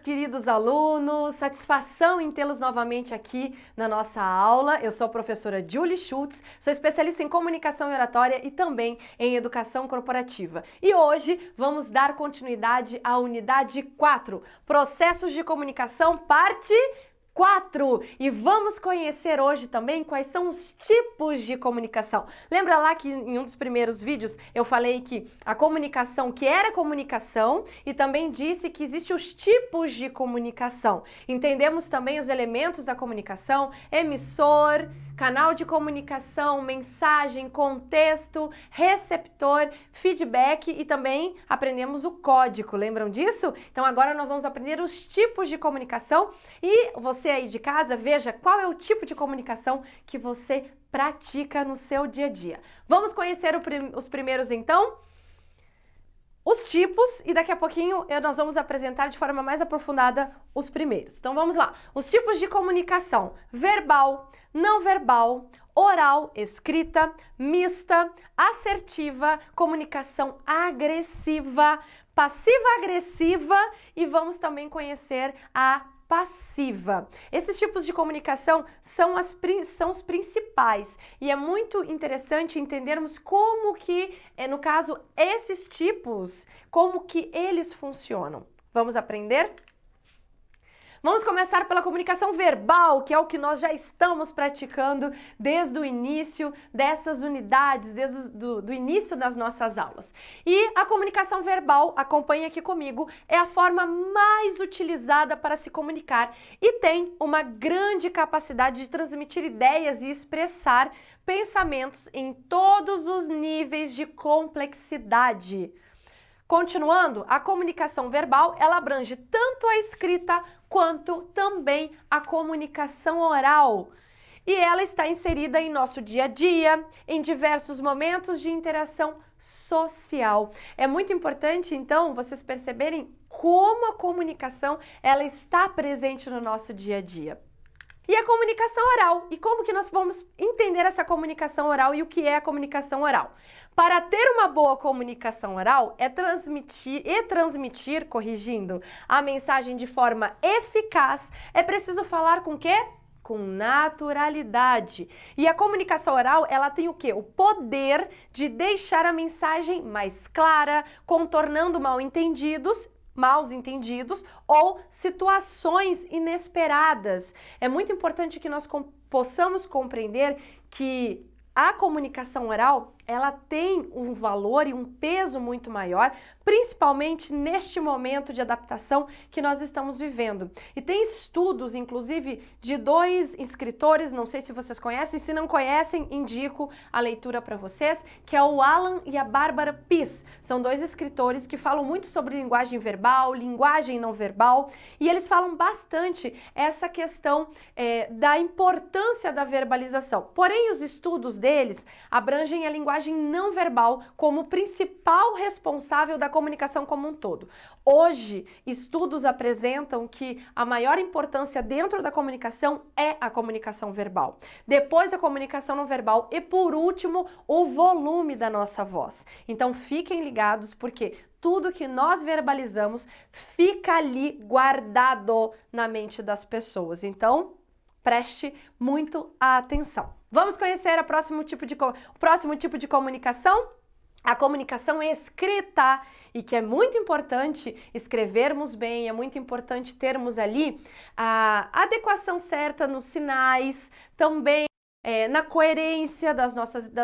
queridos alunos, satisfação em tê-los novamente aqui na nossa aula. Eu sou a professora Julie Schultz, sou especialista em comunicação e oratória e também em educação corporativa. E hoje vamos dar continuidade à unidade 4, Processos de Comunicação, parte 4. E vamos conhecer hoje também quais são os tipos de comunicação. Lembra lá que em um dos primeiros vídeos eu falei que a comunicação, que era comunicação, e também disse que existem os tipos de comunicação. Entendemos também os elementos da comunicação: emissor, canal de comunicação, mensagem, contexto, receptor, feedback e também aprendemos o código. Lembram disso? Então agora nós vamos aprender os tipos de comunicação e você aí de casa, veja qual é o tipo de comunicação que você pratica no seu dia a dia. Vamos conhecer os primeiros então? Os tipos, e daqui a pouquinho nós vamos apresentar de forma mais aprofundada os primeiros. Então vamos lá. Os tipos de comunicação: verbal, não verbal, oral, escrita, mista, assertiva, comunicação agressiva, passiva-agressiva e vamos também conhecer a passiva. Esses tipos de comunicação são os principais e é muito interessante entendermos como que, no caso, esses tipos, como que eles funcionam. Vamos aprender? Vamos começar pela comunicação verbal, que é o que nós já estamos praticando desde o início dessas unidades, desde do início das nossas aulas. E a comunicação verbal, acompanhe aqui comigo, é a forma mais utilizada para se comunicar e tem uma grande capacidade de transmitir ideias e expressar pensamentos em todos os níveis de complexidade. Continuando, a comunicação verbal, ela abrange tanto a escrita quanto também a comunicação oral. E ela está inserida em nosso dia a dia, em diversos momentos de interação social. É muito importante, então, vocês perceberem como a comunicação ela está presente no nosso dia a dia. E a comunicação oral, e como que nós vamos entender essa comunicação oral e o que é a comunicação oral? Para ter uma boa comunicação oral, é transmitir, corrigindo, a mensagem de forma eficaz, é preciso falar com o quê? Com naturalidade. E a comunicação oral, ela tem o quê? O poder de deixar a mensagem mais clara, contornando maus entendidos ou situações inesperadas. É muito importante que nós possamos compreender que a comunicação oral, ela tem um valor e um peso muito maior, principalmente neste momento de adaptação que nós estamos vivendo. E tem estudos, inclusive, de 2 escritores, não sei se vocês conhecem, se não conhecem, indico a leitura para vocês, que é o Alan e a Barbara Pease. São 2 escritores que falam muito sobre linguagem verbal, linguagem não verbal, e eles falam bastante essa questão da importância da verbalização. Porém, os estudos deles abrangem a linguagem não verbal como principal responsável da comunicação como um todo. Hoje, estudos apresentam que a maior importância dentro da comunicação é a comunicação verbal. Depois, a comunicação não verbal e, por último, o volume da nossa voz. Então, fiquem ligados porque tudo que nós verbalizamos fica ali guardado na mente das pessoas. Então, preste muito atenção. Vamos conhecer o próximo tipo de comunicação? A comunicação escrita, e que é muito importante escrevermos bem, é muito importante termos ali a adequação certa nos sinais, também na coerência da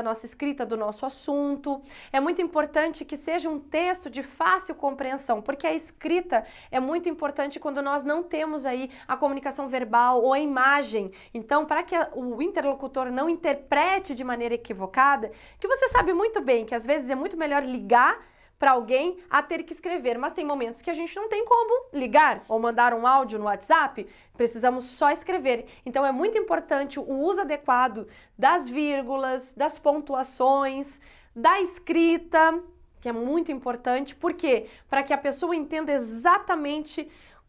nossa escrita, do nosso assunto. É muito importante que seja um texto de fácil compreensão, porque a escrita é muito importante quando nós não temos aí a comunicação verbal ou a imagem. Então, para que o interlocutor não interprete de maneira equivocada, que você sabe muito bem que às vezes é muito melhor ligar para alguém a ter que escrever, mas tem momentos que a gente não tem como ligar ou mandar um áudio no WhatsApp, precisamos só escrever. Então é muito importante o uso adequado das vírgulas, das pontuações, da escrita, que é muito importante, por quê? Para que a pessoa entenda exatamente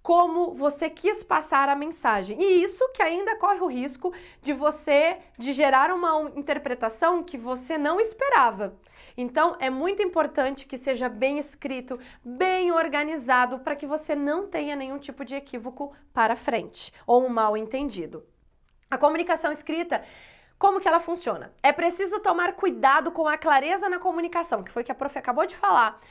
como você quis passar a mensagem. E isso que ainda corre o risco de gerar uma interpretação que você não esperava. Então, é muito importante que seja bem escrito, bem organizado, para que você não tenha nenhum tipo de equívoco para frente ou um mal entendido. A comunicação escrita, como que ela funciona? É preciso tomar cuidado com a clareza na comunicação, que foi o que a prof acabou de falar.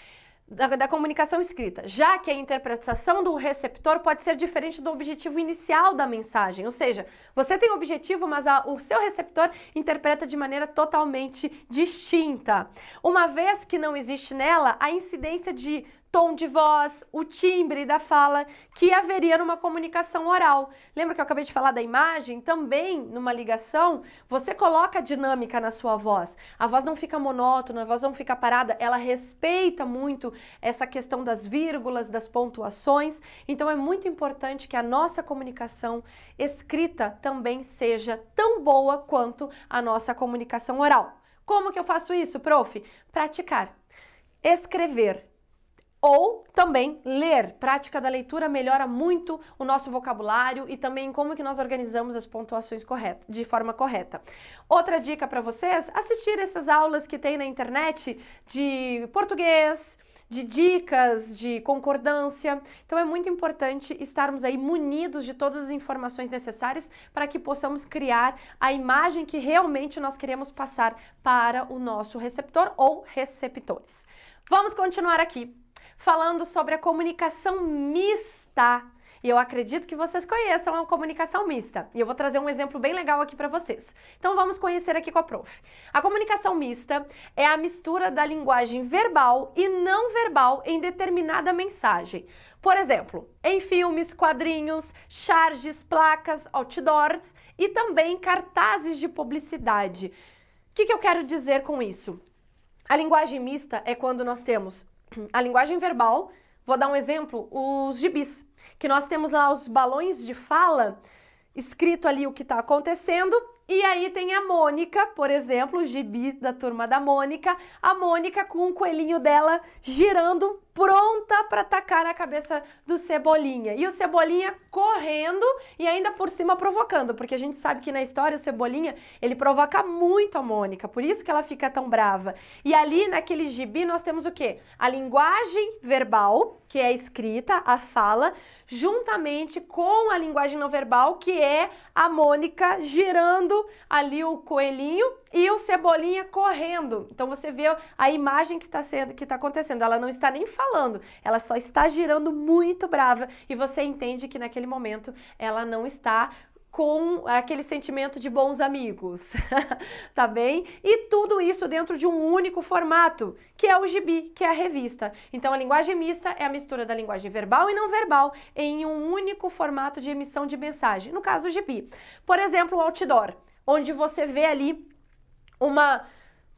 Da comunicação escrita, já que a interpretação do receptor pode ser diferente do objetivo inicial da mensagem, ou seja, você tem um objetivo, mas o seu receptor interpreta de maneira totalmente distinta, uma vez que não existe nela a incidência de tom de voz, o timbre da fala, que haveria numa comunicação oral. Lembra que eu acabei de falar da imagem? Também, numa ligação, você coloca a dinâmica na sua voz. A voz não fica monótona, a voz não fica parada, ela respeita muito essa questão das vírgulas, das pontuações. Então, é muito importante que a nossa comunicação escrita também seja tão boa quanto a nossa comunicação oral. Como que eu faço isso, prof? Praticar. Escrever. Ou também ler. Prática da leitura melhora muito o nosso vocabulário e também como que nós organizamos as pontuações de forma correta. Outra dica para vocês, assistir essas aulas que tem na internet de português, de dicas, de concordância. Então é muito importante estarmos aí munidos de todas as informações necessárias para que possamos criar a imagem que realmente nós queremos passar para o nosso receptor ou receptores. Vamos continuar aqui falando sobre a comunicação mista. E eu acredito que vocês conheçam a comunicação mista. E eu vou trazer um exemplo bem legal aqui para vocês. Então vamos conhecer aqui com a prof. A comunicação mista é a mistura da linguagem verbal e não verbal em determinada mensagem. Por exemplo, em filmes, quadrinhos, charges, placas, outdoors e também cartazes de publicidade. O que eu quero dizer com isso? A linguagem mista é quando nós temos a linguagem verbal, vou dar um exemplo, os gibis, que nós temos lá os balões de fala, escrito ali o que está acontecendo, e aí tem a Mônica, por exemplo, o gibi da Turma da Mônica, a Mônica com o coelhinho dela girando, pronta para atacar na cabeça do Cebolinha. E o Cebolinha correndo e ainda por cima provocando, porque a gente sabe que na história o Cebolinha, ele provoca muito a Mônica, por isso que ela fica tão brava. E ali naquele gibi nós temos o quê? A linguagem verbal, que é a escrita, a fala, juntamente com a linguagem não verbal, que é a Mônica girando ali o coelhinho e o Cebolinha correndo. Então você vê a imagem que está acontecendo. Ela não está nem falando, ela só está girando muito brava e você entende que naquele momento ela não está com aquele sentimento de bons amigos, tá bem? E tudo isso dentro de um único formato, que é o gibi, que é a revista. Então a linguagem mista é a mistura da linguagem verbal e não verbal em um único formato de emissão de mensagem, no caso o gibi. Por exemplo, o outdoor, onde você vê ali uma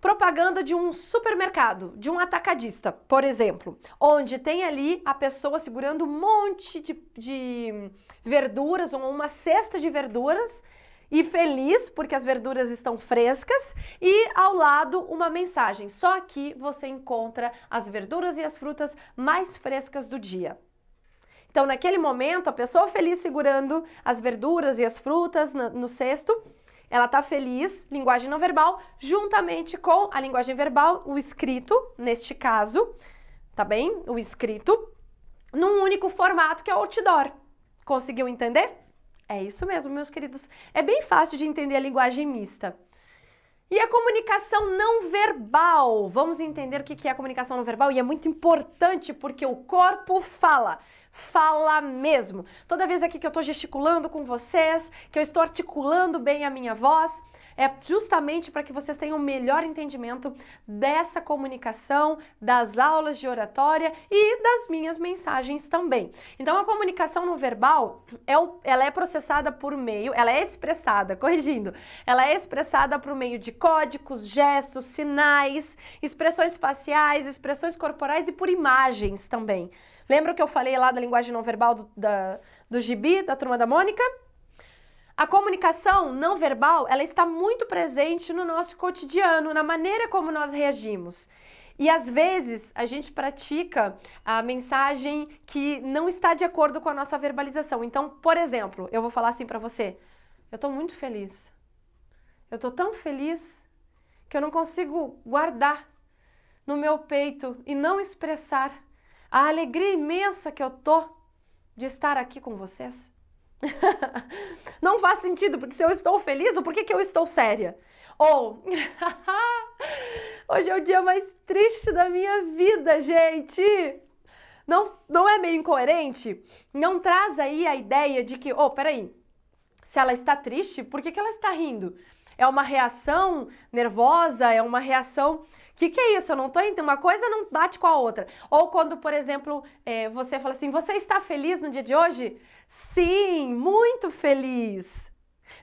propaganda de um supermercado, de um atacadista, por exemplo, onde tem ali a pessoa segurando um monte de verduras, ou uma cesta de verduras, e feliz porque as verduras estão frescas, e ao lado uma mensagem. Só aqui você encontra as verduras e as frutas mais frescas do dia. Então, naquele momento, a pessoa feliz segurando as verduras e as frutas no cesto, ela está feliz, linguagem não verbal, juntamente com a linguagem verbal, o escrito, neste caso, tá bem? O escrito, num único formato que é o outdoor. Conseguiu entender? É isso mesmo, meus queridos. É bem fácil de entender a linguagem mista. E a comunicação não verbal? Vamos entender o que é a comunicação não verbal? E é muito importante porque o corpo fala. Fala mesmo. Toda vez aqui que eu estou gesticulando com vocês, que eu estou articulando bem a minha voz, é justamente para que vocês tenham um melhor entendimento dessa comunicação, das aulas de oratória e das minhas mensagens também. Então, a comunicação não verbal, ela é processada por meio, ela é expressada, corrigindo, ela é expressada por meio de códigos, gestos, sinais, expressões faciais, expressões corporais e por imagens também. Lembra que eu falei lá da linguagem não verbal do gibi, da Turma da Mônica? A comunicação não verbal, ela está muito presente no nosso cotidiano, na maneira como nós reagimos. E às vezes a gente pratica a mensagem que não está de acordo com a nossa verbalização. Então, por exemplo, eu vou falar assim pra você: eu tô muito feliz. Eu tô tão feliz que eu não consigo guardar no meu peito e não expressar a alegria imensa que eu tô de estar aqui com vocês. Não faz sentido, porque se eu estou feliz, por que eu estou séria? Ou, hoje é o dia mais triste da minha vida, gente! Não é meio incoerente? Não traz aí a ideia de que, peraí, se ela está triste, por que ela está rindo? É uma reação nervosa? É uma reação... O que é isso? Eu não tô entendendo. Uma coisa não bate com a outra. Ou quando, por exemplo, você fala assim, você está feliz no dia de hoje? Sim, muito feliz.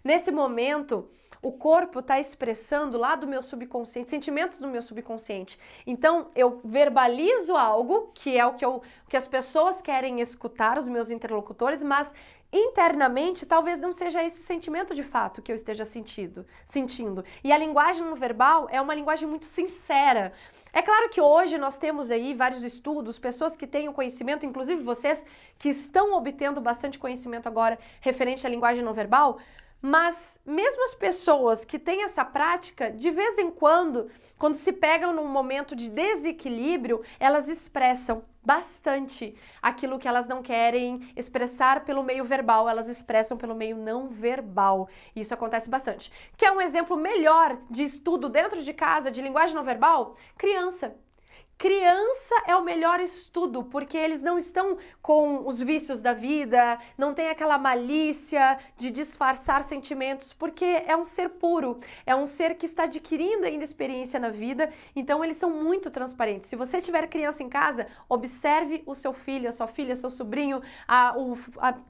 Nesse momento, o corpo está expressando lá do meu subconsciente, sentimentos do meu subconsciente. Então, eu verbalizo algo, que é o que as pessoas querem escutar, os meus interlocutores, mas internamente talvez não seja esse sentimento de fato que eu esteja sentindo. E a linguagem não verbal é uma linguagem muito sincera. É claro que hoje nós temos aí vários estudos, pessoas que têm o conhecimento, inclusive vocês que estão obtendo bastante conhecimento agora referente à linguagem não verbal, mas mesmo as pessoas que têm essa prática, de vez em quando se pegam num momento de desequilíbrio, elas expressam bastante aquilo que elas não querem expressar pelo meio verbal, elas expressam pelo meio não verbal. Isso acontece bastante. Quer um exemplo melhor de estudo dentro de casa de linguagem não verbal? Criança. Criança é o melhor estudo, porque eles não estão com os vícios da vida, não tem aquela malícia de disfarçar sentimentos, porque é um ser puro, é um ser que está adquirindo ainda experiência na vida, então eles são muito transparentes. Se você tiver criança em casa, observe o seu filho, a sua filha, seu sobrinho, o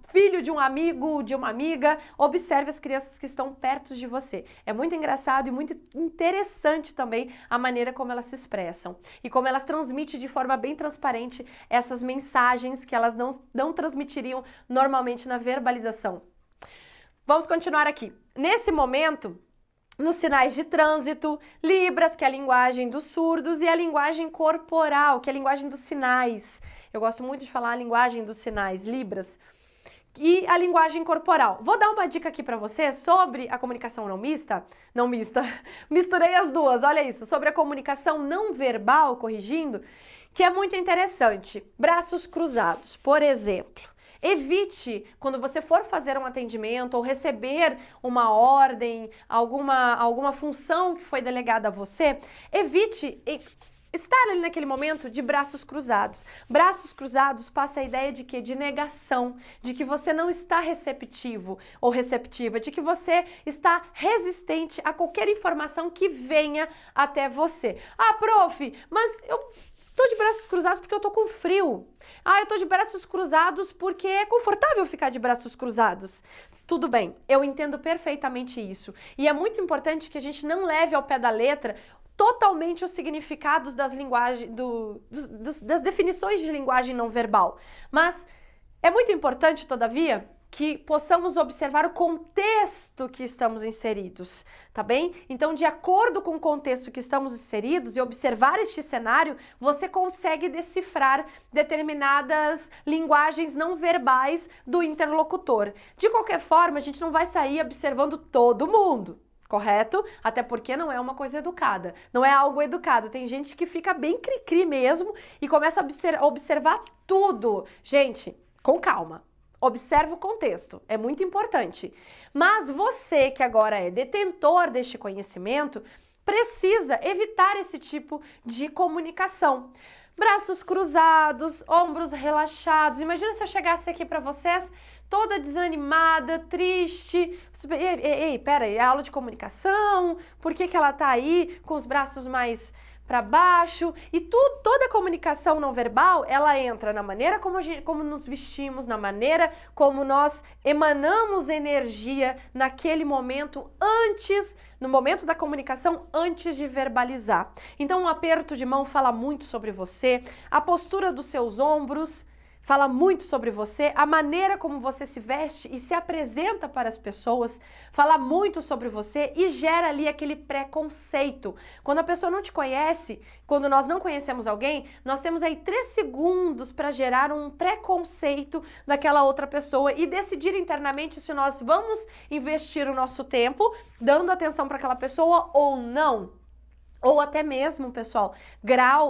filho de um amigo, de uma amiga, observe as crianças que estão perto de você. É muito engraçado e muito interessante também a maneira como elas se expressam e como elas transmitem de forma bem transparente essas mensagens que elas não transmitiriam normalmente na verbalização. Vamos continuar aqui. Nesse momento, nos sinais de trânsito, Libras, que é a linguagem dos surdos, e a linguagem corporal, que é a linguagem dos sinais. Eu gosto muito de falar a linguagem dos sinais, Libras. E a linguagem corporal. Vou dar uma dica aqui para você sobre a comunicação não mista, misturei as duas, olha isso, sobre a comunicação não verbal, corrigindo, que é muito interessante. Braços cruzados, por exemplo. Evite, quando você for fazer um atendimento ou receber uma ordem, alguma função que foi delegada a você, evite estar ali naquele momento de braços cruzados. Braços cruzados passa a ideia de quê? De negação, de que você não está receptivo ou receptiva, de que você está resistente a qualquer informação que venha até você. Ah, prof, mas eu tô de braços cruzados porque eu tô com frio. Ah, eu tô de braços cruzados porque é confortável ficar de braços cruzados. Tudo bem, eu entendo perfeitamente isso. E é muito importante que a gente não leve ao pé da letra totalmente os significados das linguagens, das definições de linguagem não verbal. Mas é muito importante, todavia, que possamos observar o contexto que estamos inseridos, tá bem? Então, de acordo com o contexto que estamos inseridos e observar este cenário, você consegue decifrar determinadas linguagens não verbais do interlocutor. De qualquer forma, a gente não vai sair observando todo mundo. Correto? Até porque não é uma coisa educada, não é algo educado. Tem gente que fica bem cri-cri mesmo e começa a observar tudo. Gente, com calma. Observe o contexto, é muito importante. Mas você que agora é detentor deste conhecimento, precisa evitar esse tipo de comunicação. Braços cruzados, ombros relaxados. Imagina se eu chegasse aqui para vocês toda desanimada, triste. Ei, pera, é aula de comunicação? Por que ela tá aí com os braços mais para baixo? E toda a comunicação não verbal, ela entra na maneira como nos vestimos, na maneira como nós emanamos energia naquele momento no momento da comunicação, antes de verbalizar. Então, um aperto de mão fala muito sobre você, a postura dos seus ombros fala muito sobre você, a maneira como você se veste e se apresenta para as pessoas, fala muito sobre você e gera ali aquele preconceito. Quando a pessoa não te conhece, quando nós não conhecemos alguém, nós temos aí 3 segundos para gerar um preconceito daquela outra pessoa e decidir internamente se nós vamos investir o nosso tempo dando atenção para aquela pessoa ou não. Ou até mesmo, pessoal,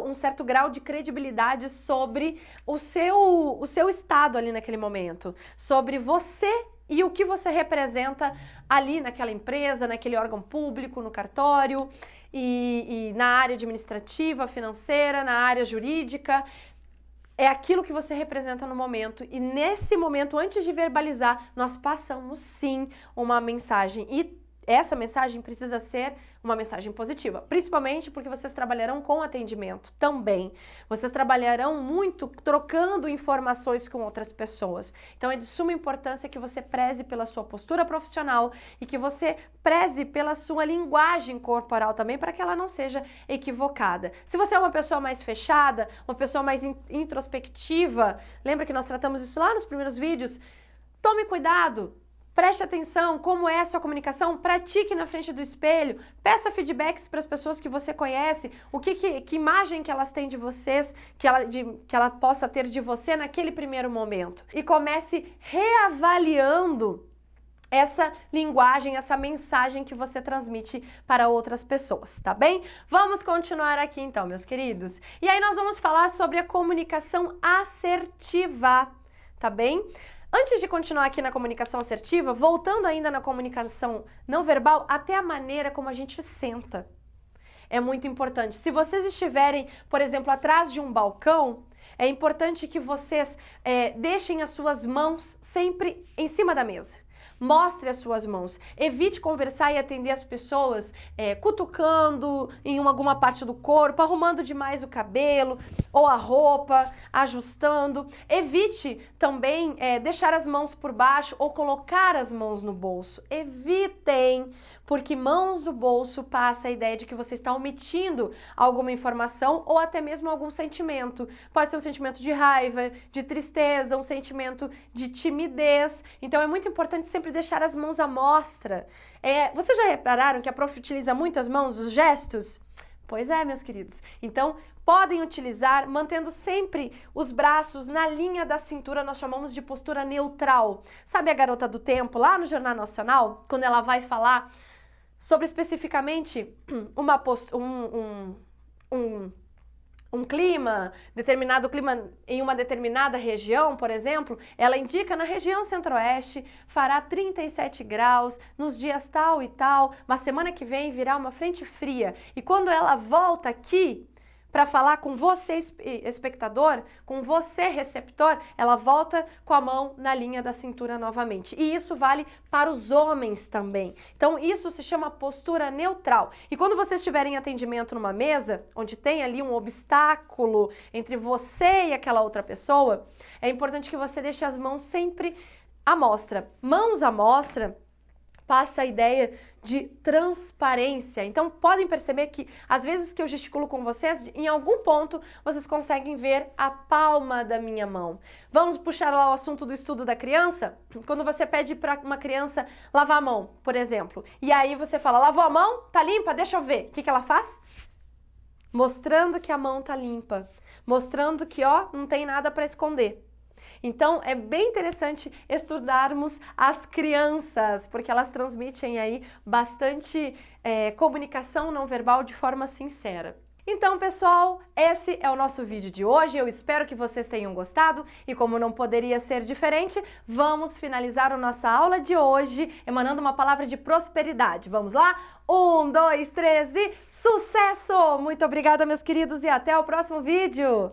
um certo grau de credibilidade sobre o seu estado ali naquele momento, sobre você e o que você representa ali naquela empresa, naquele órgão público, no cartório e na área administrativa, financeira, na área jurídica. É aquilo que você representa no momento e nesse momento, antes de verbalizar, nós passamos sim uma mensagem e essa mensagem precisa ser uma mensagem positiva, principalmente porque vocês trabalharão com atendimento também. Vocês trabalharão muito trocando informações com outras pessoas. Então é de suma importância que você preze pela sua postura profissional e que você preze pela sua linguagem corporal também, para que ela não seja equivocada. Se você é uma pessoa mais fechada, uma pessoa mais introspectiva, lembra que nós tratamos isso lá nos primeiros vídeos? Tome cuidado. Preste atenção como é a sua comunicação, pratique na frente do espelho, peça feedbacks para as pessoas que você conhece, que imagem que elas têm de vocês, que ela possa ter de você naquele primeiro momento. E comece reavaliando essa linguagem, essa mensagem que você transmite para outras pessoas, tá bem? Vamos continuar aqui então, meus queridos. E aí nós vamos falar sobre a comunicação assertiva, tá bem? Antes de continuar aqui na comunicação assertiva, voltando ainda na comunicação não verbal, até a maneira como a gente senta é muito importante. Se vocês estiverem, por exemplo, atrás de um balcão, é importante que vocês deixem as suas mãos sempre em cima da mesa. Mostre as suas mãos. Evite conversar e atender as pessoas cutucando em alguma parte do corpo, arrumando demais o cabelo ou a roupa, ajustando. Evite também deixar as mãos por baixo ou colocar as mãos no bolso. Evitem, porque mãos no bolso passa a ideia de que você está omitindo alguma informação ou até mesmo algum sentimento. Pode ser um sentimento de raiva, de tristeza, um sentimento de timidez. Então é muito importante sempre deixar as mãos à mostra. Vocês já repararam que a prof utiliza muito as mãos, os gestos? Pois é, meus queridos. Então, podem utilizar, mantendo sempre os braços na linha da cintura, nós chamamos de postura neutral. Sabe a Garota do Tempo, lá no Jornal Nacional, quando ela vai falar sobre especificamente um clima, determinado clima em uma determinada região, por exemplo, ela indica na região centro-oeste fará 37 graus nos dias tal e tal, mas semana que vem virá uma frente fria. E quando ela volta aqui para falar com você, espectador, com você, receptor, ela volta com a mão na linha da cintura novamente. E isso vale para os homens também. Então, isso se chama postura neutral. E quando você estiver em atendimento numa mesa, onde tem ali um obstáculo entre você e aquela outra pessoa, é importante que você deixe as mãos sempre à mostra. Mãos à mostra passa a ideia de transparência. Então, podem perceber que, às vezes que eu gesticulo com vocês, em algum ponto, vocês conseguem ver a palma da minha mão. Vamos puxar lá o assunto do estudo da criança? Quando você pede para uma criança lavar a mão, por exemplo, e aí você fala, lavou a mão? Tá limpa? Deixa eu ver. O que ela faz? Mostrando que a mão tá limpa. Mostrando que, ó, não tem nada para esconder. Então, é bem interessante estudarmos as crianças, porque elas transmitem aí bastante comunicação não verbal de forma sincera. Então, pessoal, esse é o nosso vídeo de hoje. Eu espero que vocês tenham gostado e, como não poderia ser diferente, vamos finalizar a nossa aula de hoje emanando uma palavra de prosperidade. Vamos lá? 1, 2, 3 e sucesso! Muito obrigada, meus queridos, e até o próximo vídeo!